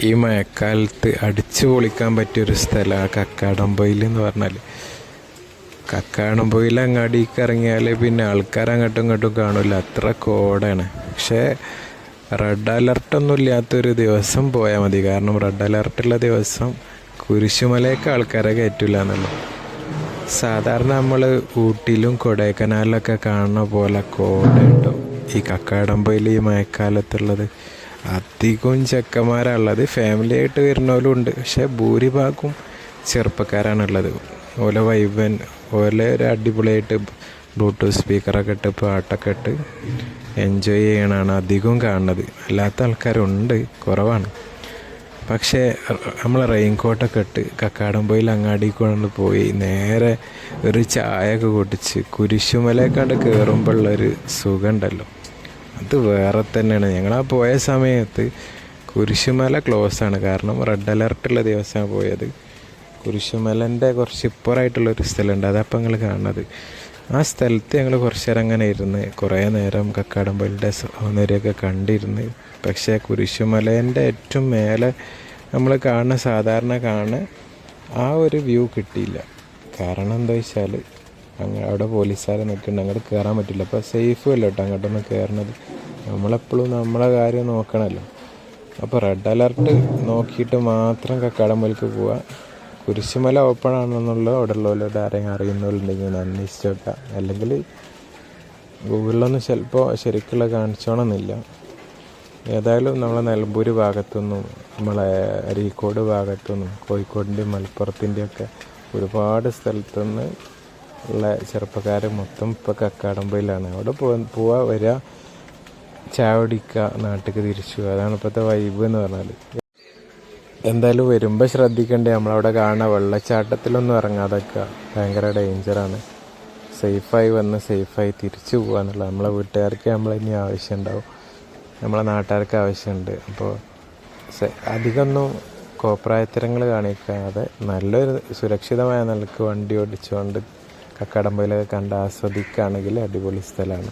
ഈ മഴക്കാലത്ത് അടിച്ചു പൊളിക്കാൻ പറ്റിയൊരു സ്ഥലമാണ് കക്കാടംപൊയിൽ എന്ന് പറഞ്ഞാൽ. കക്കാടംപൊയിൽ അങ്ങാടിക്ക് ഇറങ്ങിയാൽ പിന്നെ ആൾക്കാർ അങ്ങോട്ടും ഇങ്ങോട്ടും കാണില്ല, അത്ര കോടാണ്. പക്ഷേ റെഡ് അലർട്ടൊന്നും ഇല്ലാത്തൊരു ദിവസം പോയാൽ മതി. കാരണം റെഡ് അലർട്ടുള്ള ദിവസം കുരിശുമലയൊക്കെ ആൾക്കാരെ കയറ്റില്ല എന്നുള്ളു. സാധാരണ നമ്മൾ ഊട്ടിയിലും കൊടൈക്കനാലിലൊക്കെ കാണുന്ന പോലെ കോട ഉണ്ടോ ഈ കക്കാടംപൊയിൽ ഈ മഴക്കാലത്തുള്ളത്? അധികവും ചെക്കന്മാരാണുള്ളത്, ഫാമിലി ആയിട്ട് വരുന്നവരും ഉണ്ട്. പക്ഷേ ഭൂരിഭാഗവും ചെറുപ്പക്കാരാണുള്ളത്. ഓലെ വൈബൻ ഓലെ ഒരു അടിപൊളിയായിട്ട് ബ്ലൂടൂത്ത് സ്പീക്കറൊക്കെ ഇട്ട് പാട്ടൊക്കെ ഇട്ട് എൻജോയ് ചെയ്യണതാണ് അധികവും കാണുന്നത്. അല്ലാത്ത ആൾക്കാരുണ്ട്, കുറവാണ്. പക്ഷേ നമ്മൾ റെയിൻകോട്ടൊക്കെ ഇട്ട് കക്കാടംപൊയിൽ അങ്ങാടി കൊണ്ട് പോയി നേരെ ഒരു ചായയൊക്കെ കുടിച്ച് കുരിശുമലയെക്കാണ്ട് കയറുമ്പോഴുള്ളൊരു സുഖമുണ്ടല്ലോ, അത് വേറെ തന്നെയാണ്. ഞങ്ങളാ പോയ സമയത്ത് കുരിശുമല ക്ലോസ് ആണ്. കാരണം റെഡ് അലർട്ടുള്ള ദിവസമാണ് പോയത്. കുരിശുമലൻ്റെ കുറച്ച് ഇപ്പുറമായിട്ടുള്ളൊരു സ്ഥലമുണ്ട്, അതപ്പം ഞങ്ങൾ കാണുന്നത്. ആ സ്ഥലത്ത് ഞങ്ങൾ കുറച്ച് നേരം അങ്ങനെ ഇരുന്ന് കുറേ നേരം കക്കാടംപൊയിലിൻ്റെ സൗന്ദര്യമൊക്കെ കണ്ടിരുന്ന്. പക്ഷേ കുരിശുമലേൻ്റെ ഏറ്റവും മേലെ നമ്മൾ കാണുന്ന സാധാരണ കാണുന്ന ആ ഒരു വ്യൂ കിട്ടിയില്ല. കാരണം എന്താ വെച്ചാൽ അവിടെ പോലീസുകാരെ നിൽക്കുന്നുണ്ട്, അങ്ങോട്ട് കയറാൻ പറ്റില്ല. അപ്പോൾ സേഫും അല്ല കേട്ടോ അങ്ങോട്ടൊന്നും കയറണത്. നമ്മളെപ്പോഴും നമ്മളെ കാര്യം നോക്കണമല്ലോ. അപ്പോൾ റെഡ് അലർട്ട് നോക്കിയിട്ട് മാത്രം കക്കാടംപൊയിലേക്ക് പോവുക. കുരിശുമല ഓപ്പൺ ആണെന്നുള്ളത് അവിടെ ഉള്ളവരോട് ആരെങ്കിലും അറിയുന്നവരുണ്ടെങ്കിൽ ഒന്ന് അന്വേഷിച്ച് വെക്കുക. അല്ലെങ്കിൽ ഗൂഗിളിലൊന്നും ചിലപ്പോൾ ശരിക്കുള്ള കാണിച്ചോണമെന്നില്ല. ഏതായാലും നമ്മളെ നിലമ്പൂർ ഭാഗത്തുനിന്നും നമ്മളെ അരീക്കോട് ഭാഗത്തുനിന്നും കോഴിക്കോടിൻ്റെയും മലപ്പുറത്തിൻ്റെയൊക്കെ ഒരുപാട് സ്ഥലത്തുനിന്ന് ഉള്ള ചെറുപ്പക്കാർ മൊത്തം ഇപ്പോൾ കക്കാടംപൊയിലാണ്. അവിടെ പോവുക, വരിക, ചായ കുടിക്കുക, നാട്ടിലേക്ക് തിരിച്ചു പോവുക. അതാണ് ഇപ്പോഴത്തെ വൈബ് എന്ന് പറഞ്ഞാൽ. എന്തായാലും വരുമ്പോൾ ശ്രദ്ധിക്കണ്ടേ, നമ്മളവിടെ കാണുന്ന വെള്ളച്ചാട്ടത്തിലൊന്നും ഇറങ്ങാതൊക്കെ, ഭയങ്കര ഡേഞ്ചറാണ്. സേഫായി വന്ന് സേഫായി തിരിച്ചു പോകുക എന്നുള്ളത് നമ്മളെ വീട്ടുകാർക്ക് നമ്മളിനി ആവശ്യമുണ്ടാവും, നമ്മളെ നാട്ടുകാർക്ക് ആവശ്യമുണ്ട്. അപ്പോൾ അധികമൊന്നും കോപ്രായത്തരങ്ങൾ കാണിക്കാതെ നല്ലൊരു സുരക്ഷിതമായ നിലക്ക് വണ്ടി ഓടിച്ചുകൊണ്ട് കക്കാടംപൊയിലൊക്കെ കണ്ട് ആസ്വദിക്കുകയാണെങ്കിൽ അടിപൊളി സ്ഥലമാണ്.